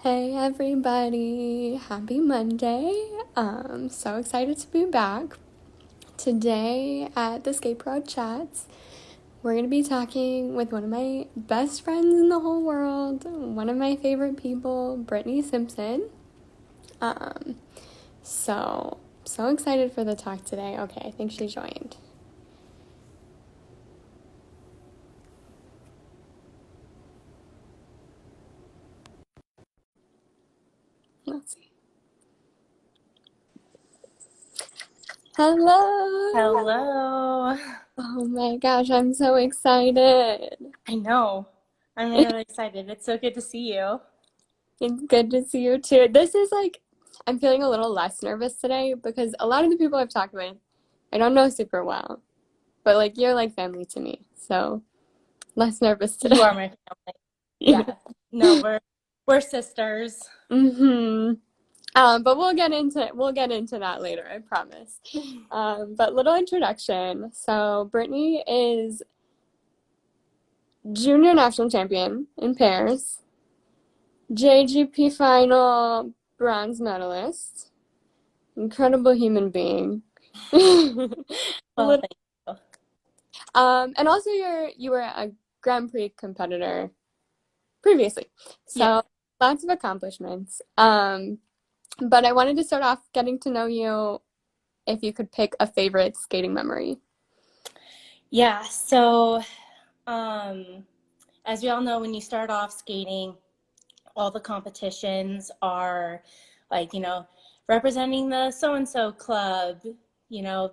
Hey everybody, happy Monday. So excited to be back. Today at the SkateProud Chats, we're going to be talking with one of my best friends in the whole world, one of my favorite people, Britney Simpson. Um, so excited for the talk today. Okay, I think she joined. Let's see. Hello! Hello. Oh my gosh, I'm so excited. I know. I'm really excited. It's so good to see you. It's good to see you too. I'm feeling a little less nervous today because a lot of the people I've talked with, I don't know super well, but like you're like family to me, so less nervous You today. are my family. Yeah. No, we're sisters. Mm-hmm. But we'll get into that later, I promise. But little introduction. So Brittany is junior national champion in pairs, JGP final bronze medalist, incredible human being. Well, Little, thank you. and also you were a Grand Prix competitor previously, Yep. so lots of accomplishments. But I wanted to start off getting to know you. If you could pick a favorite skating memory. Yeah. So, um, as we all know, when you start off skating, all the competitions are like, representing the so and so club,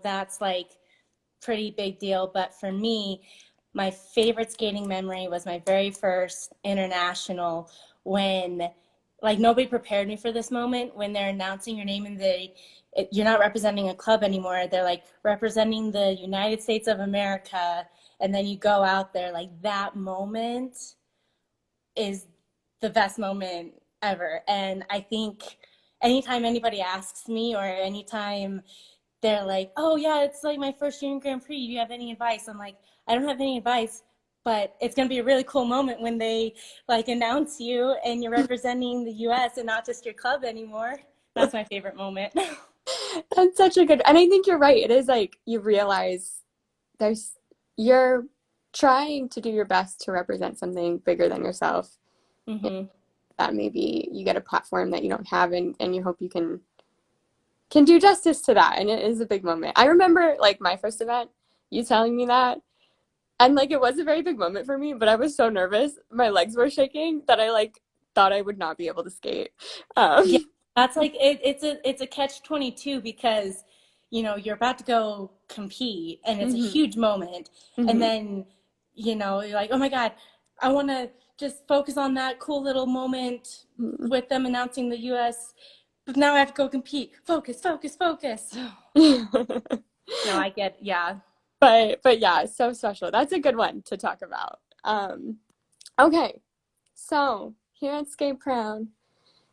that's like pretty big deal. But for me, my favorite skating memory was my very first international when like nobody prepared me for this moment when they're announcing your name and you're not representing a club anymore. They're like representing the United States of America, and then you go out there. Like that moment is the best moment ever. And I think anytime anybody asks me or anytime they're like, oh, yeah, it's like my first junior Grand Prix. Do you have any advice? I'm like, I don't have any advice, but it's going to be a really cool moment when they like announce you and you're representing the US and not just your club anymore. That's my favorite moment. That's such a good, and I think you're right. It is like you realize there's you're trying to do your best to represent something bigger than yourself. Mm-hmm. That maybe you get a platform that you don't have, and you hope you can do justice to that. And it is a big moment. I remember like my first event, you telling me that, and like it was a very big moment for me, but I was so nervous, my legs were shaking that I like thought I would not be able to skate. Yeah, Um, that's like it's a catch 22 because you're about to go compete and it's a mhm, huge moment, and mhm. then you're like, oh my God, I want to just focus on that cool little moment Mhm. with them announcing the US, but now I have to go compete. Focus, focus, focus. No, I get, yeah. But yeah, it's so special. That's a good one to talk about. Okay, so here at Skate Proud,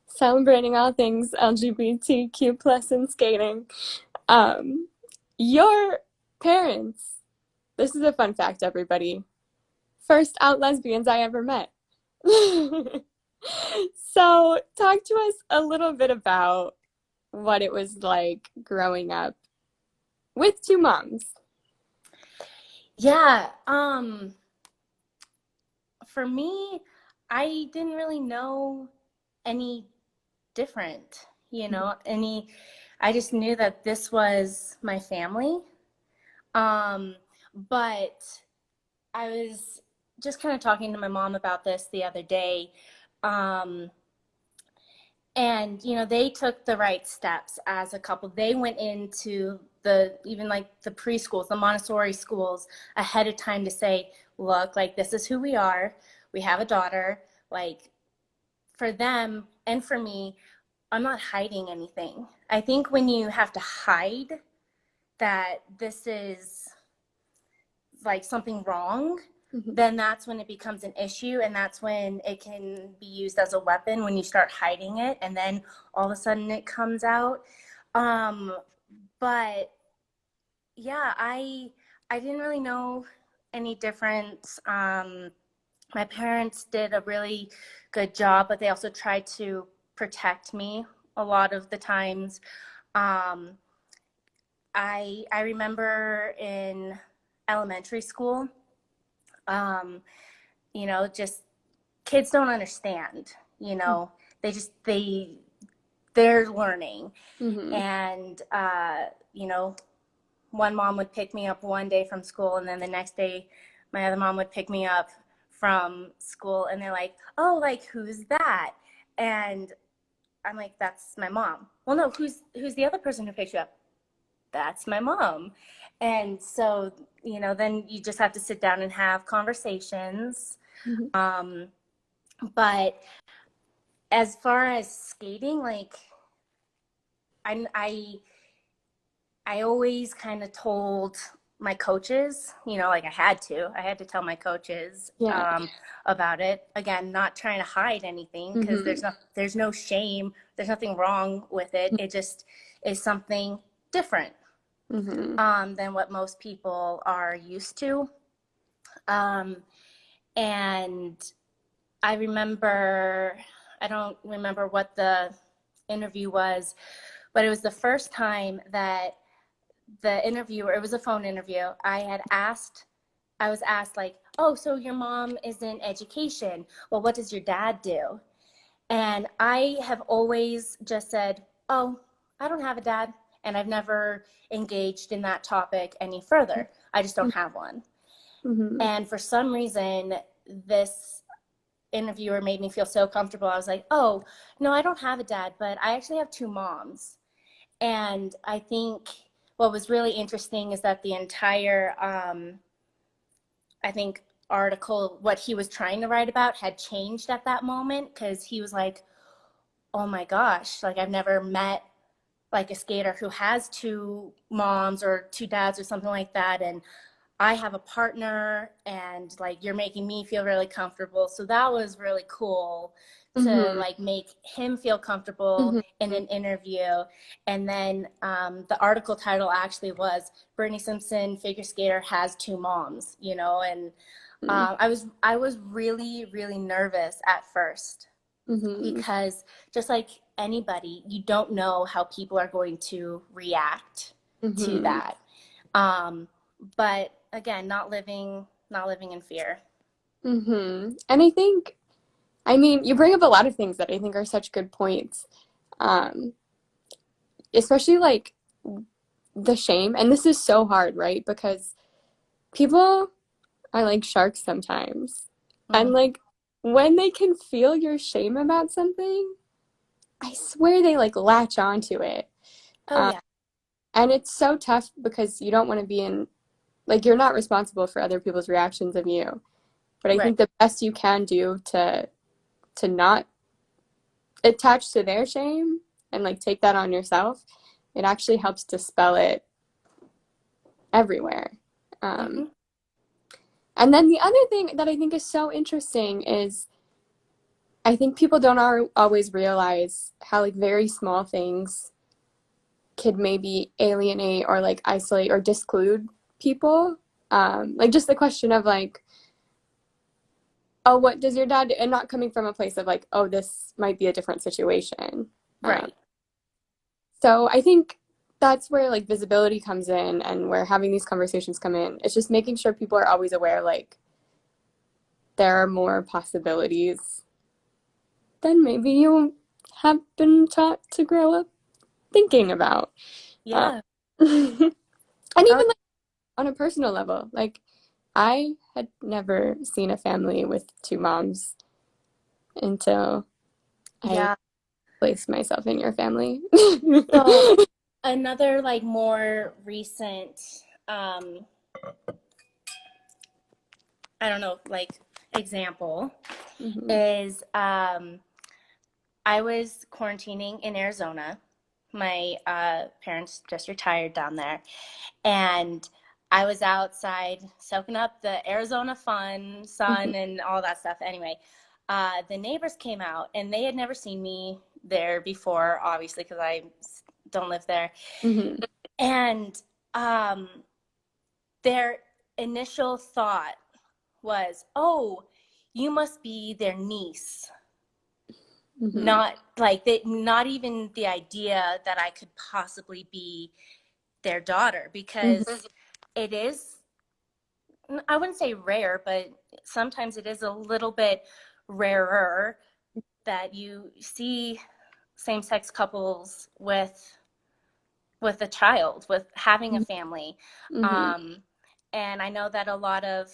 celebrating all things LGBTQ plus in skating. Um, your parents, this is a fun fact, everybody. First out lesbians I ever met. So talk to us a little bit about what it was like growing up with two moms. Yeah, for me, I didn't really know any different, any, I just knew that this was my family. Um, but I was just kind of talking to my mom about this the other day. Um, and, they took the right steps as a couple. They went into even like the preschools, the Montessori schools ahead of time to say, look, like, this is who we are. We have a daughter. Like, for them and for me, I'm not hiding anything. I think when you have to hide that this is like something wrong, Mhm. then that's when it becomes an issue, and that's when it can be used as a weapon when you start hiding it and then all of a sudden it comes out. Um, but yeah, I didn't really know any difference. my parents did a really good job, but they also tried to protect me a lot of the times. Um, I remember in elementary school, um, just kids don't understand, you know, they just they're learning. Mm-hmm. And one mom would pick me up one day from school, and then the next day my other mom would pick me up from school, and they're like, oh, like, who's that? And I'm like, that's my mom. Well, no, who's the other person who picks you up? That's my mom. And so, then you just have to sit down and have conversations. Mm-hmm. But as far as skating, like, I I always kind of told my coaches, like, I had to tell my coaches Yeah. about it. Again, not trying to hide anything, because Mm-hmm. there's no shame, there's nothing wrong with it. It just is something different Mm-hmm. than what most people are used to. Um, and I don't remember what the interview was, but it was the first time that the interviewer, it was a phone interview, I was asked, like, oh, so your mom is in education. Well, what does your dad do? And I have always just said, oh, I don't have a dad. And I've never engaged in that topic any further. I just don't have one. Mm-hmm. And for some reason, this interviewer made me feel so comfortable. I was like, oh, no, I don't have a dad, but I actually have two moms. And I think what was really interesting is that the entire, I think, article, what he was trying to write about, had changed at that moment, because he was like, oh my gosh, like, I've never met like a skater who has two moms or two dads or something like that. And I have a partner, and like, you're making me feel really comfortable. So that was really cool to Mm-hmm. like make him feel comfortable in Mm-hmm. an interview. And then the article title actually was Britney Simpson, figure skater, has two moms, and I was really, really nervous at first, Mm-hmm. because just like anybody, you don't know how people are going to react to Mm-hmm. that. Um, but again, not living in fear. Mm-hmm. And I think, I mean, you bring up a lot of things that I think are such good points. Um, Especially like the shame. And this is so hard, right? Because people are like sharks sometimes. And Mm. like when they can feel your shame about something, I swear they like latch onto it. Oh Um, yeah. and it's so tough because you don't want to be in, like, you're not responsible for other people's reactions of you. But I Right. think the best you can do to not attach to their shame and like take that on yourself, it actually helps dispel it everywhere. Um, Hmm. and then the other thing that I think is so interesting is I think people don't always realize how like very small things could maybe alienate or like isolate or disclude people. Like just the question of like, oh, what does your dad do? And not coming from a place of like, oh, this might be a different situation. Um, Right. so I think that's where like visibility comes in and where having these conversations come in. It's just making sure people are always aware like there are more possibilities than maybe you have been taught to grow up thinking about. Uh, Yeah. and Oh even like on a personal level, like I had never seen a family with two moms until I yeah. placed myself in your family. So another like more recent, um, I don't know, like, example Mhm. is, I was quarantining in Arizona. My parents just retired down there, and I was outside soaking up the Arizona Mhm. sun, and all that stuff. Anyway, the neighbors came out, and they had never seen me there before, obviously, because I don't live there. Mhm. And um, their initial thought was, oh, you must be their niece. Mm-hmm. Not like they, not even the idea that I could possibly be their daughter, because Mm-hmm. it is, I wouldn't say rare, but sometimes it is a little bit rarer that you see same-sex couples with a child, with having a family. Mm-hmm. Um, and I know that a lot of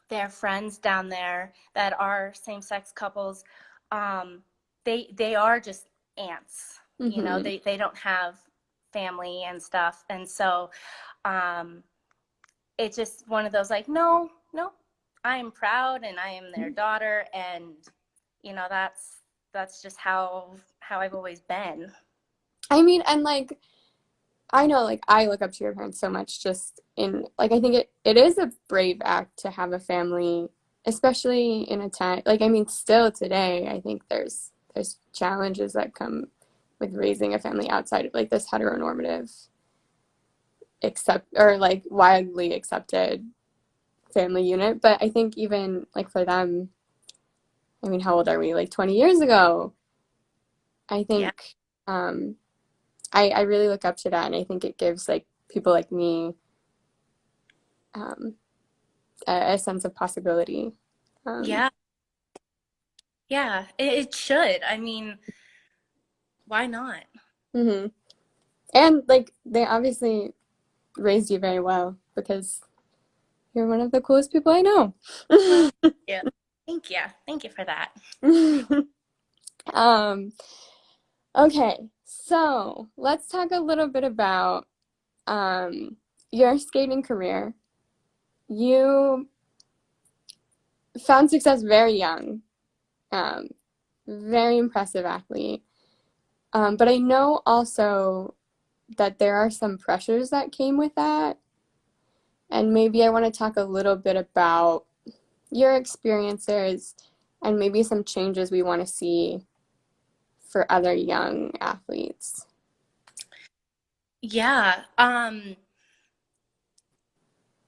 their friends down there that are same-sex couples, um, they are just aunts. You know, Mm-hmm. they don't have family and stuff, and so um, it's just one of those like, no, no, I am proud and I am their daughter, and you know that's just how I've always been. I mean, and like I know, like I look up to your parents so much just in like I think it is a brave act to have a family, especially in a time like I mean still today, I think there's challenges that come with raising a family outside of like this heteronormative accept or like widely accepted family unit. But I think even like for them, I mean, how old are we? Like 20 years ago, I Yeah, think I really look up to that, and I think it gives like people like me um, a sense of possibility. Um, yeah, yeah. It should. I mean, why not? hmm And like they obviously raised you very well because you're one of the coolest people I know. Well, yeah. Thank you. Thank you for that. um, okay, so let's talk a little bit about your skating career. You found success very young, um, very impressive athlete. But I know also that there are some pressures that came with that. And maybe I want to talk a little bit about your experiences and maybe some changes we want to see for other young athletes. Yeah.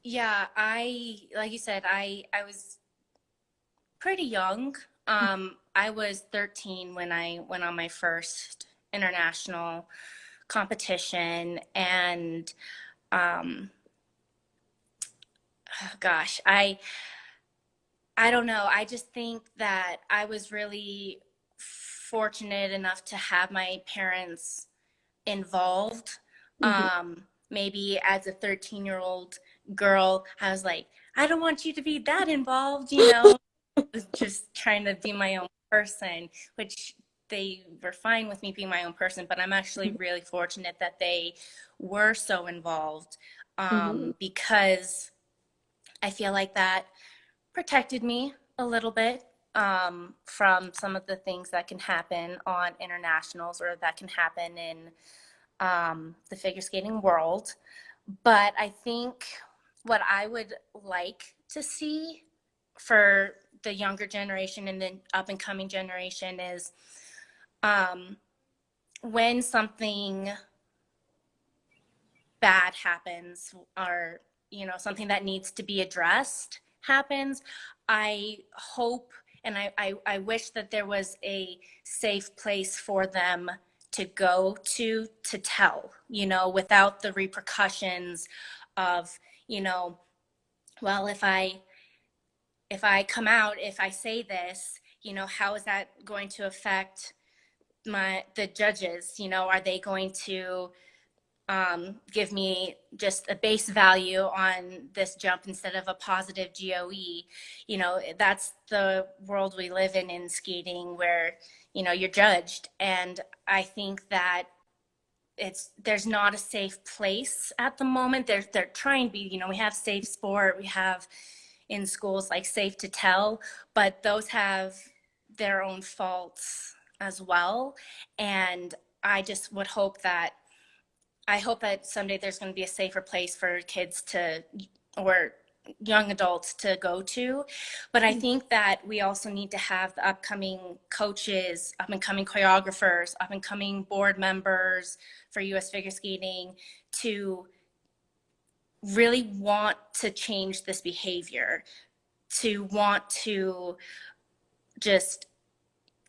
Yeah, I like you said, I was pretty young. I was 13 when I went on my first international competition, and um, oh gosh, I don't know. I just think that I was really fortunate enough to have my parents involved. Mm-hmm. Maybe as a 13-year-old girl, I was like, I don't want you to be that involved, you know. I was just trying to be my own person, which they were fine with me being my own person, but I'm actually really fortunate that they were so involved, Mm-hmm. because I feel like that protected me a little bit, from some of the things that can happen on internationals or that can happen in the figure skating world. But I think what I would like to see for the younger generation and the up and coming generation is, um, when something bad happens, or you know, something that needs to be addressed happens, I hope and I wish that there was a safe place for them to go to tell, you know, without the repercussions of, you know, well, if I come out, if I say this, you know, how is that going to affect the judges? You know, are they going to give me just a base value on this jump instead of a positive GOE? You know, that's the world we live in skating, where, you know, you're judged. And I think that there's not a safe place at the moment. They're trying to be, you know, we have safe sport, we have in schools like safe to tell, but those have their own faults as well. And I just would hope that I hope that someday there's going to be a safer place for kids to, or young adults to go to. But I think that we also need to have the upcoming coaches, up and coming choreographers, up and coming board members for US figure skating to really want to change this behavior, to want to just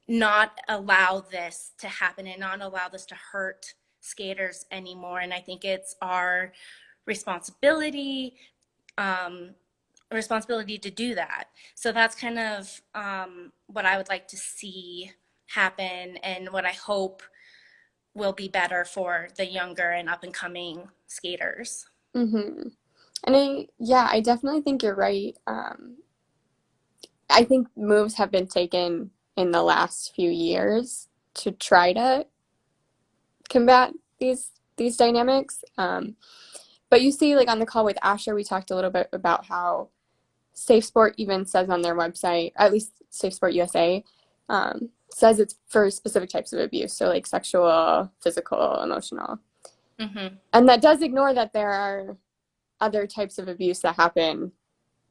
not allow this to happen and not allow this to hurt skaters anymore. And I think it's our responsibility um, responsibility to do that. So that's kind of what I would like to see happen and what I hope will be better for the younger and up and coming skaters. Mm-hmm. And I definitely think you're right. I think moves have been taken in the last few years to try to combat these dynamics. But you see, like on the call with Asher, we talked a little bit about how Safe Sport even says on their website, at least Safe Sport USA, says it's for specific types of abuse, so like sexual, physical, emotional. Mm-hmm. And that does ignore that there are other types of abuse that happen,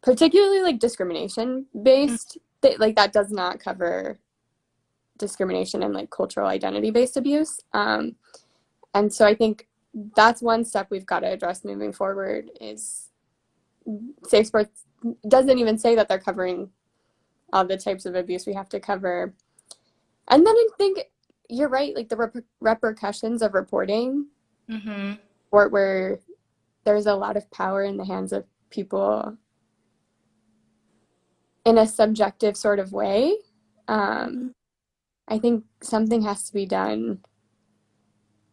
particularly like discrimination based, that like that does not cover discrimination and like cultural identity based abuse. And so I think that's one step we've got to address moving forward is Safe Sports doesn't even say that they're covering all the types of abuse we have to cover. And then I think you're right, like the repercussions of reporting, Mm-hmm. or where there's a lot of power in the hands of people in a subjective sort of way. I think something has to be done.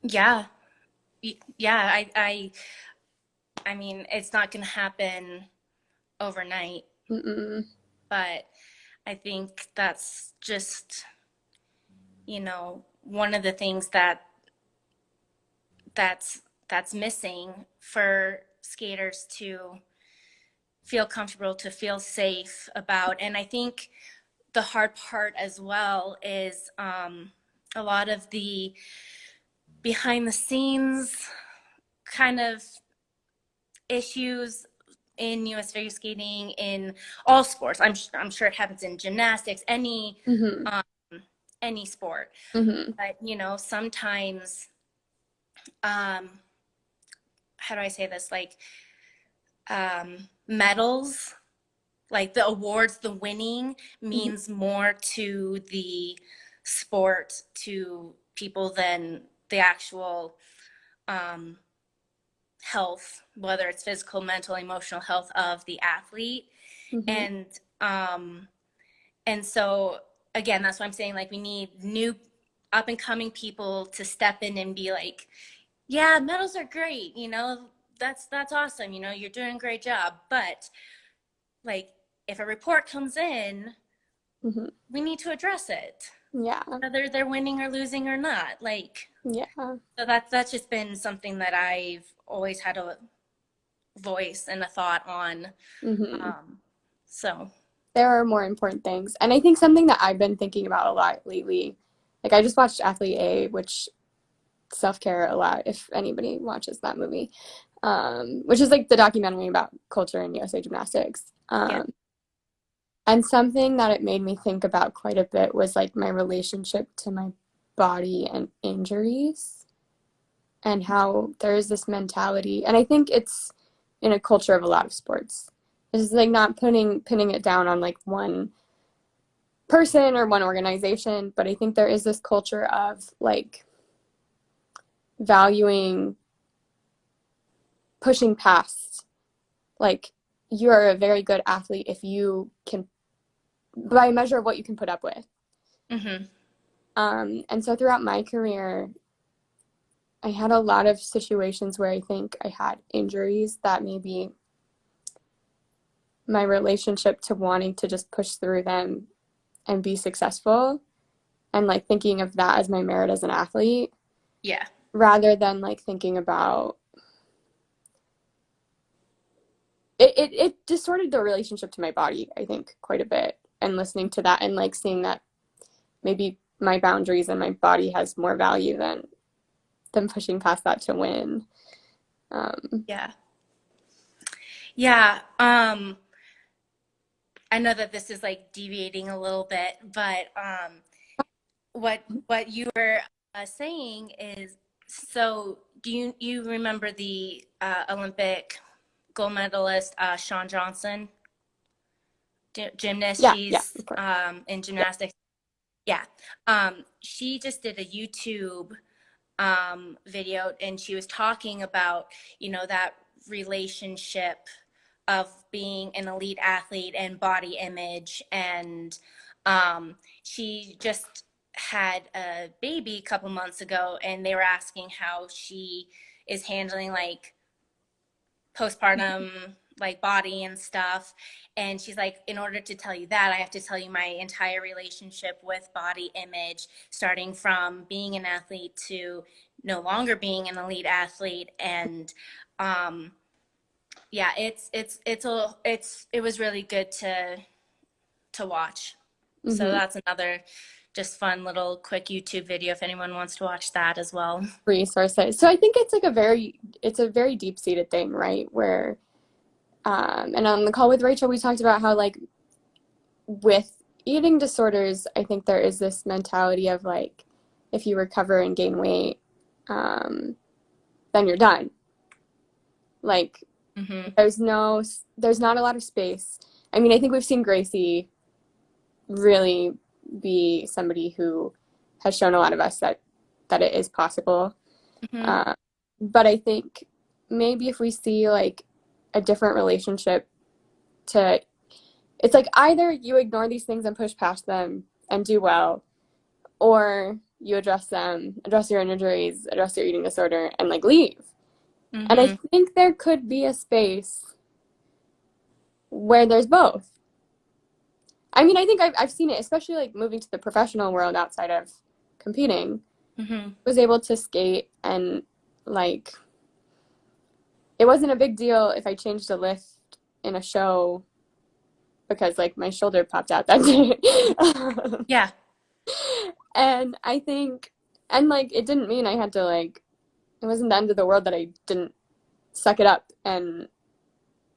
Yeah. Yeah. I mean, it's not going to happen overnight, Mm-mm. but I think that's just, one of the things that's missing for skaters to feel comfortable, to feel safe about. And I think the hard part as well is a lot of the behind the scenes kind of issues in US figure skating, in all sports. I'm sure it happens in gymnastics, Mm-hmm. um, any sport. Mm-hmm. But sometimes, um, how do I say this? Like medals, like the awards, the winning Mm-hmm. means more to the sport, to people, than the actual um, health, whether it's physical, mental, emotional health of the athlete. Mm-hmm. And um, and so again, that's why I'm saying, like, we need new up and coming people to step in and be like, yeah, medals are great, that's awesome, you're doing a great job, but like, if a report comes in, Mm-hmm. we need to address it, Yeah. whether they're winning or losing or not. Like, Yeah. so that's just been something that I've always had a voice and a thought on. Mm-hmm. Um, so There are more important things. And I think something that I've been thinking about a lot lately, like I just watched Athlete A, which self-care a lot if anybody watches that movie, which is like the documentary about culture in USA gymnastics. yeah. And something that it made me think about quite a bit was like my relationship to my body and injuries, and how there is this mentality. And I think it's in a culture of a lot of sports. It's like not pinning it down on like one person or one organization, but I think there is this culture of like valuing pushing past, like you're a very good athlete if you can, by measure of what you can put up with. Mm-hmm. And so throughout my career, I had a lot of situations where I think I had injuries that maybe my relationship to wanting to just push through them and be successful, and like thinking of that as my merit as an athlete, Yeah. rather than like thinking about it distorted the relationship to my body, I think, quite a bit. And listening to that and like seeing that maybe my boundaries and my body has more value than pushing past that to win. Yeah. Yeah. I know that this is like deviating a little bit, but what you were saying is, so do you remember the Olympic gold medalist Sean Johnson? gymnast. Yeah, yeah, She's of course. in Yeah. gymnastics. Yeah. She just did a YouTube video, and she was talking about, that relationship of being an elite athlete and body image. And she just had a baby a couple months ago, and they were asking how she is handling like postpartum like body and stuff. And she's like, in order to tell you that, I have to tell you my entire relationship with body image, starting from being an athlete to no longer being an elite athlete. And um yeah, it was really good to watch. So Mm-hmm. that's another just fun little quick YouTube video if anyone wants to watch that as well. Resources. So I think it's like it's a very deep-seated thing, right? Where, and on the call with Rachel, we talked about how like with eating disorders, I think there is this mentality of like, if you recover and gain weight, um, then you're done. Like Mm-hmm. there's not a lot of space. I mean, I think we've seen Gracie really be somebody who has shown a lot of us that it is possible. Mm-hmm. Uh, but I think maybe if we see like a different relationship to, it's like either you ignore these things and push past them and do well, or you address them, address your injuries, address your eating disorder, and like leave. And I Mm-hmm. think there could be a space where there's both. I mean, I think I've seen it, especially like moving to the professional world outside of competing. Mm-hmm. Was able to skate and like it wasn't a big deal if I changed a lift in a show because like my shoulder popped out that day. Yeah. And I think and like it didn't mean I had to like it wasn't the end of the world that I didn't suck it up and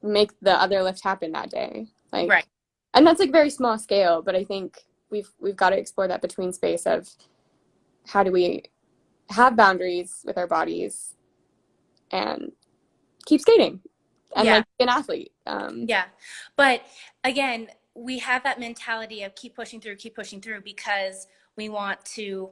make the other lift happen that day. Right. Like and that's like very small scale, but I think we've got to explore that between space of how do we have boundaries with our bodies and keep skating and Yeah. like be an athlete. Yeah. But again, we have that mentality of keep pushing through because we want to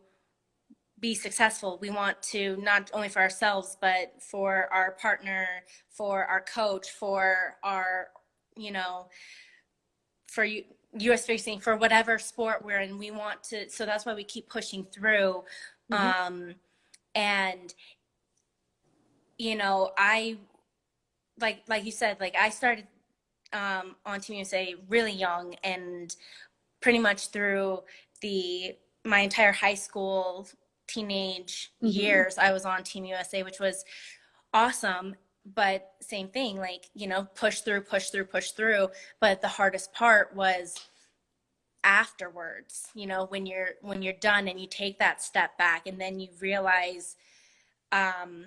be successful. We want to not only for ourselves, but for our partner, for our coach, for our, you know, for you, US racing, for whatever sport we're in. We want to, so that's why we keep pushing through. Mm-hmm. And, I, like you said, like I started on Team USA really young, and pretty much through the my entire high school teenage Mm-hmm. years I was on Team USA, which was awesome. But same thing, like, push through, push through, push through. But the hardest part was afterwards, when you're done and you take that step back and then you realize um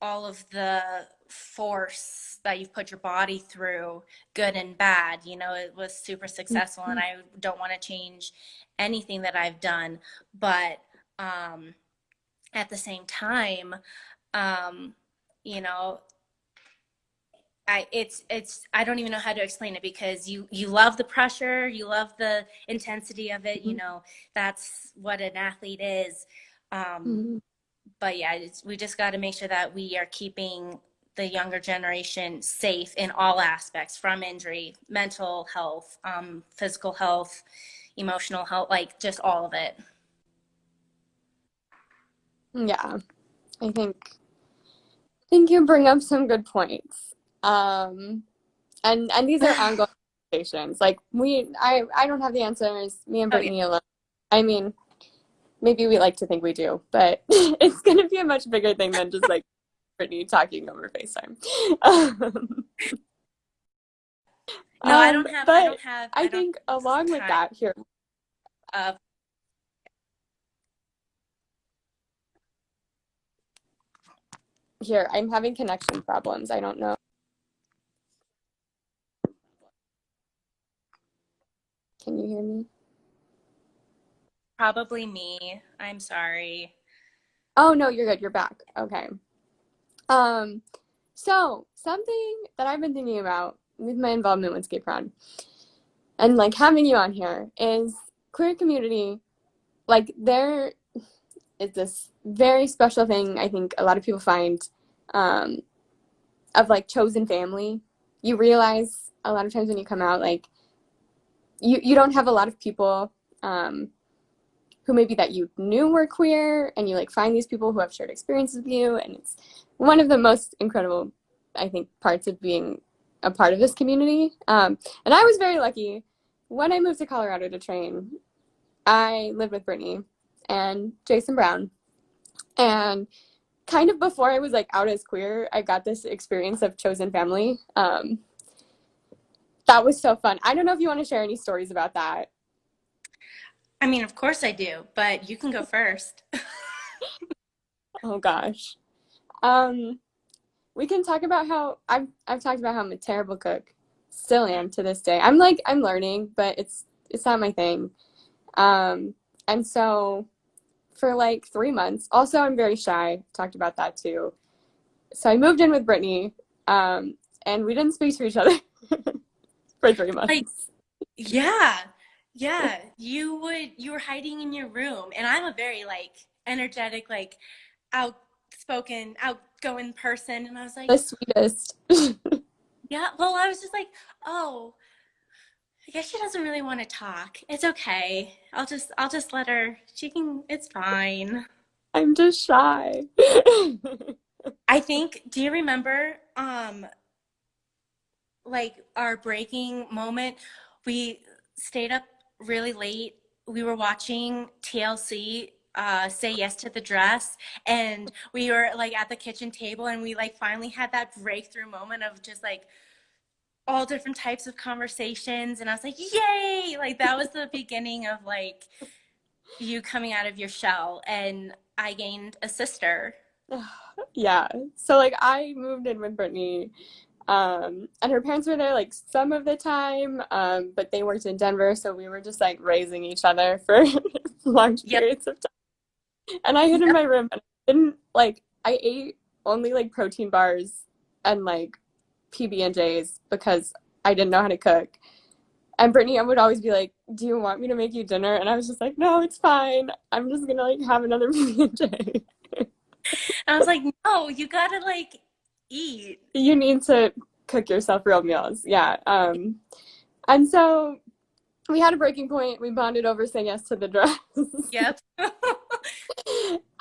all of the force that you've put your body through, good and bad. It was super successful, and I don't want to change anything that I've done. But um, at the same time, um, you know, I don't even know how to explain it because you love the pressure, you love the intensity of it. That's what an athlete is. Um, Mm-hmm. but yeah, we just got to make sure that we are keeping the younger generation safe in all aspects, from injury, mental health, physical health, emotional health, like just all of it. Yeah, I think you bring up some good points. And these are ongoing conversations. Like I don't have the answers. Me and Oh yeah. Brittany alone. I mean, maybe we like to think we do, but it's gonna be a much bigger thing than just like Brittany talking over FaceTime. No, I But don't have, I think along with time. that, Uh, here, I'm having connection problems. I don't know. Can you hear me? Probably me. I'm sorry. Oh no, you're good. You're back. Okay. Um, so something that I've been thinking about with my involvement with SkateProud and like having you on here is queer community. Like there is this very special thing I think a lot of people find um, of like chosen family. You realize a lot of times when you come out, like you don't have a lot of people who maybe that you knew were queer, and you like find these people who have shared experiences with you, and it's one of the most incredible, I think, parts of being a part of this community. And I was very lucky when I moved to Colorado to train. I lived with Brittany and Jason Brown, and kind of before I was like out as queer, I got this experience of chosen family. That was so fun. I don't know if you want to share any stories about that. I mean, of course I do, but you can go first. Oh gosh. Um, we can talk about how I've talked about how I'm a terrible cook. Still am to this day. I'm learning, but it's not my thing. Um, and so for like 3 months, also I'm very shy. Talked about that too. So I moved in with Brittany, and we didn't speak to each other for three Like, months. yeah, yeah, you were hiding in your room, and I'm a very like energetic, like outspoken, outgoing person, and I was like, The sweetest. yeah, well, I was just like, oh, I guess she doesn't really want to talk. It's okay. I'll just let her. She can, it's fine. I'm just shy. I think, do you remember like our breaking moment? We stayed up really late. We were watching TLC say yes to the dress, and we were like at the kitchen table, and we like finally had that breakthrough moment of just like all different types of conversations, and I was like, yay, like that was the beginning of like you coming out of your shell, and I gained a sister. Yeah. So like I moved in with Brittany, and her parents were there like some of the time, but they worked in Denver, so we were just like raising each other for long Yep. periods of time. And I hid in Yep. my room and I didn't like I ate only like protein bars and like PB&Js because I didn't know how to cook. And Brittany would always be like, "Do you want me to make you dinner?" And I was just like, "No, it's fine. I'm just gonna like have another PB&J." And I was like, no, you gotta like eat. You need to cook yourself real meals. Yeah. And so we had a breaking point. We bonded over saying yes to the dress. Yep.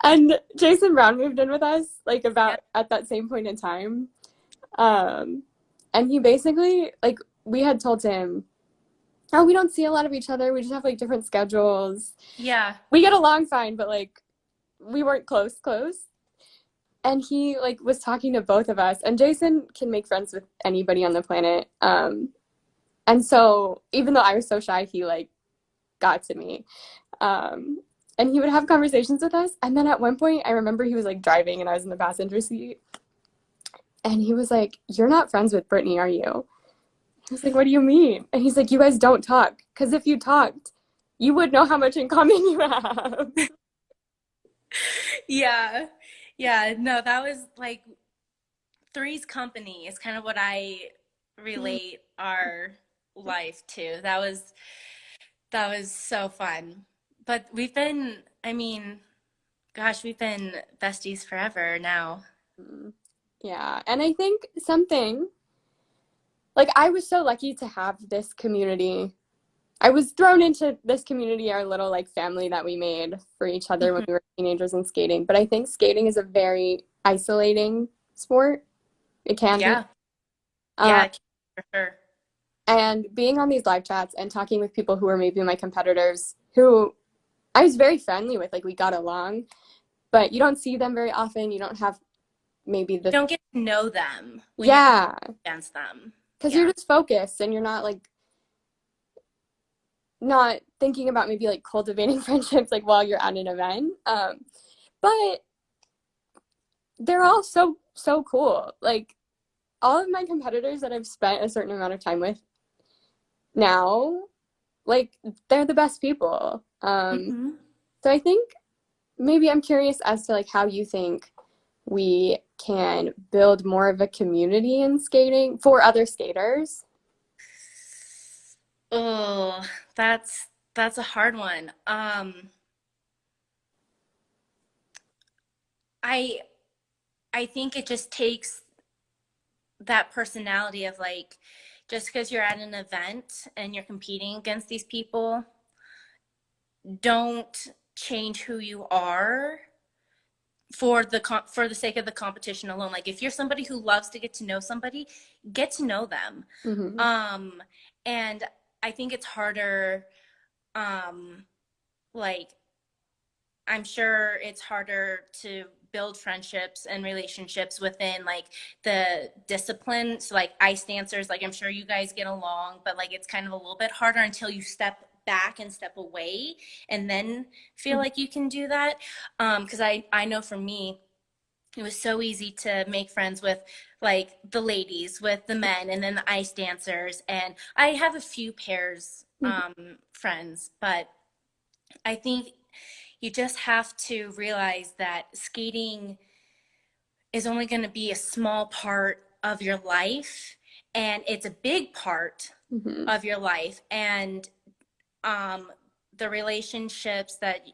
And Jason Brown moved in with us like about Yep. at that same point in time. Um, and he basically like we had told him, "Oh, we don't see a lot of each other. We just have like different schedules. Yeah. We get along fine, but like we weren't close." And he like was talking to both of us, and Jason can make friends with anybody on the planet. And so even though I was so shy, he like got to me. Um, and he would have conversations with us. And then at one point, I remember he was like driving and I was in the passenger seat. And he was like, "You're not friends with Brittany, are you?" I was like, "What do you mean?" And he's like, "You guys don't talk. Because if you talked, you would know how much in common you have." Yeah. Yeah. No, that was like Three's Company is kind of what I relate our life to. That was so fun. But we've been, I mean, gosh, we've been besties forever now. Yeah. And I think something like I was so lucky to have this community. I was thrown into this community, our little like family that we made for each other when Mhm. we were teenagers and skating. But I think skating is a very isolating sport. It can be. Yeah. Um, Yeah, for sure. and being on these live chats and talking with people who were maybe my competitors, who I was very friendly with, like we got along, but you don't see them very often. You don't have maybe You the, don't get to know them when you're yeah, against them. because you're Yeah. just focused and you're not like, not thinking about maybe like cultivating friendships like while you're at an event. But they're all so cool. Like all of my competitors that I've spent a certain amount of time with now, like they're the best people. Hmm. So I think maybe I'm curious as to like how you think we can build more of a community in skating for other skaters. Oh, that's a hard one. I I think it just takes that personality of like, just because you're at an event and you're competing against these people, don't change who you are for for the sake of the competition alone. Like if you're somebody who loves to get to know somebody, get to know them. Mm-hmm. Um, and I think it's harder. Um, like I'm sure it's harder to build friendships and relationships within like the discipline. So like ice dancers, like I'm sure you guys get along, but like it's kind of a little bit harder until you step back and step away and then feel like you can do that. Because I know for me, it was so easy to make friends with like the ladies, with the men, and then the ice dancers. And I have a few pairs friends, but I think you just have to realize that skating is only going to be a small part of your life, and it's a big part Mm-hmm. of your life. And um, the relationships that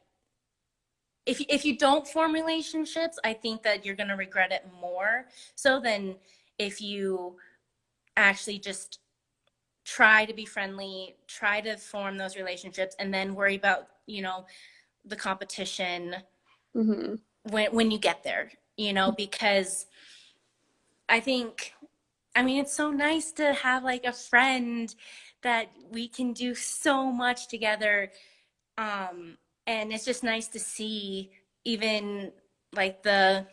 if you don't form relationships, I think that you're going to regret it more so than if you actually just try to be friendly, try to form those relationships, and then worry about the competition Mm-hmm. when you get there, because I think, I mean, it's so nice to have like a friend that we can do so much together. Um, and it's just nice to see even like the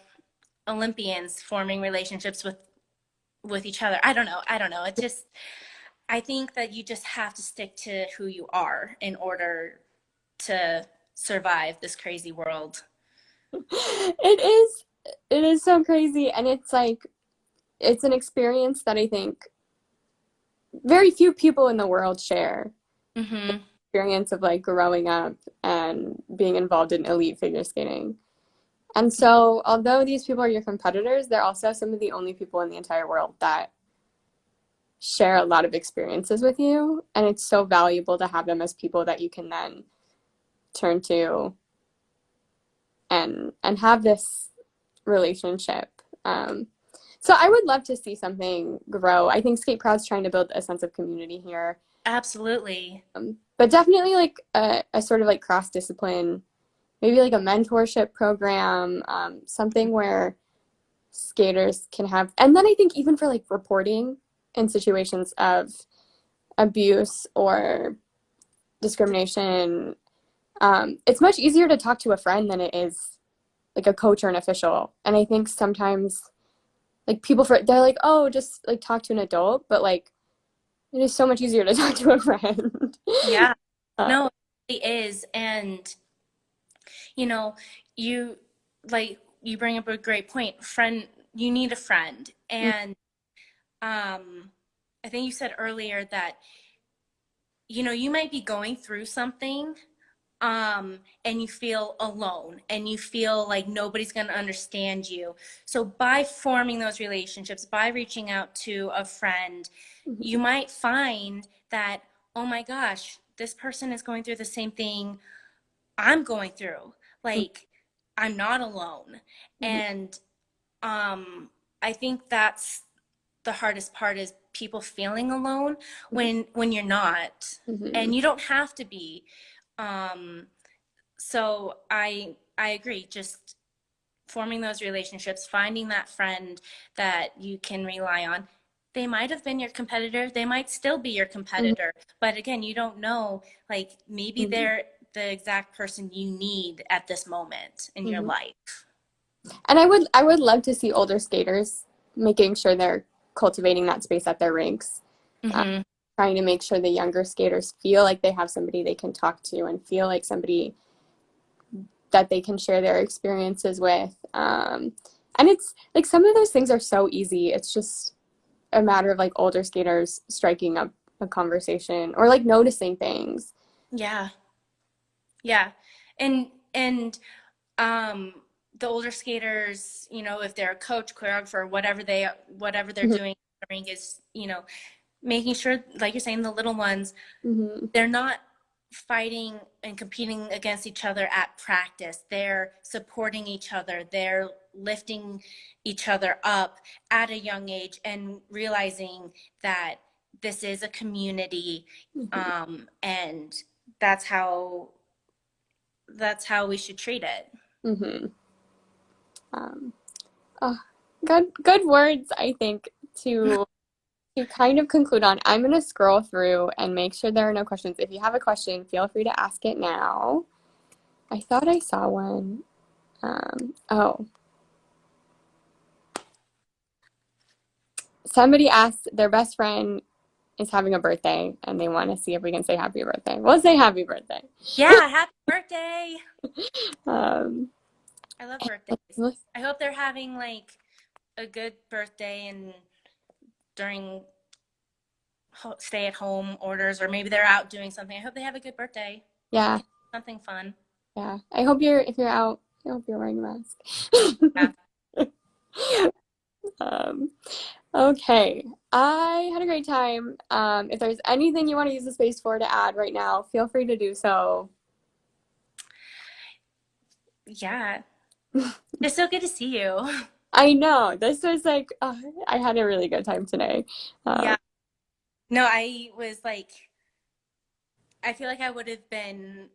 Olympians forming relationships with each other. I don't know. I don't know. It just, I think that you just have to stick to who you are in order to survive this crazy world. It is it is so crazy, and it's like it's an experience that I think very few people in the world share. Mm-hmm. Experience of like growing up and being involved in elite figure skating. And so, although these people are your competitors, they're also some of the only people in the entire world that share a lot of experiences with you. And it's so valuable to have them as people that you can then turn to and have this relationship. So I would love to see something grow. I think SkateProud's trying to build a sense of community here. Absolutely. But definitely like a sort of like cross discipline, maybe like a mentorship program, something where skaters can have, and then I think even for like reporting in situations of abuse or discrimination, it's much easier to talk to a friend than it is like a coach or an official. And I think sometimes like they're like, oh, just like talk to an adult, but like it is so much easier to talk to a friend. Yeah. uh, No, it is. And, you know, you you bring up a great point. Friend, you need a friend. And I think you said earlier that, you might be going through something and you feel alone and you feel like nobody's going to understand you. So by forming those relationships, by reaching out to a friend, you might find that, oh my gosh, this person is going through the same thing I'm going through. Like, I'm not alone. And I think that's the hardest part, is people feeling alone when you're not. Mhm. And you don't have to be. Um, so I agree. Just forming those relationships, finding that friend that you can rely on. They might have been your competitor, they might still be your Mhm. competitor, but again, you don't know, like maybe Mhm. they're the exact person you need at this moment in your Mhm. life. And I would love to see older skaters making sure they're cultivating that space at their rinks, uh, Mm-hmm. trying to make sure the younger skaters feel like they have somebody they can talk to and feel like somebody that they can share their experiences with. And it's like some of those things are so easy. It's just a matter of like older skaters striking up a conversation or like noticing things. Yeah, yeah. And um the older skaters, if they're a coach, choreographer, whatever they're Mhm. doing in the ring is, making sure, like you're saying, the little ones, Mm-hmm. they're not fighting and competing against each other at practice. They're supporting each other. They're lifting each other up at a young age and realizing that this is a community, Mm-hmm. and that's how that's how we should treat it. Mm-hmm. Um, oh, good words, I think, to kind of conclude on. I'm gonna scroll through and make sure there are no questions. If you have a question, feel free to ask it now. I thought I saw one. Oh, somebody asked their best friend is having a birthday and they want to see if we can say happy birthday. We'll say happy birthday. Yeah, happy birthday. Um, I love birthdays. I hope they're having like a good birthday and during stay at home orders, or maybe they're out doing something. I hope they have a good birthday. yeah, Something fun. yeah. I hope if you're out, I hope you're wearing a mask. Yeah. Yeah. Um, okay. I had a great time. If there's anything you want to use the space for to add right now, feel free to do so. Yeah. It's so good to see you. I know this was like, I had a really good time today. Um, Yeah. No, I was like, I feel like I would have been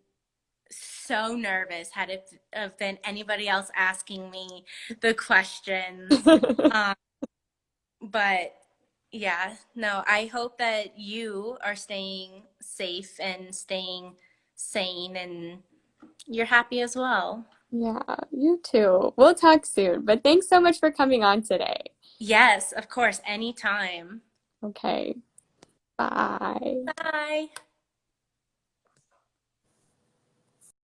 so nervous had it have been anybody else asking me the questions. Um, but yeah, no, I hope that you are staying safe and staying sane and you're happy as well. yeah, you too. We'll talk soon, but thanks so much for coming on today. Yes, of course, anytime. Okay, bye. Bye.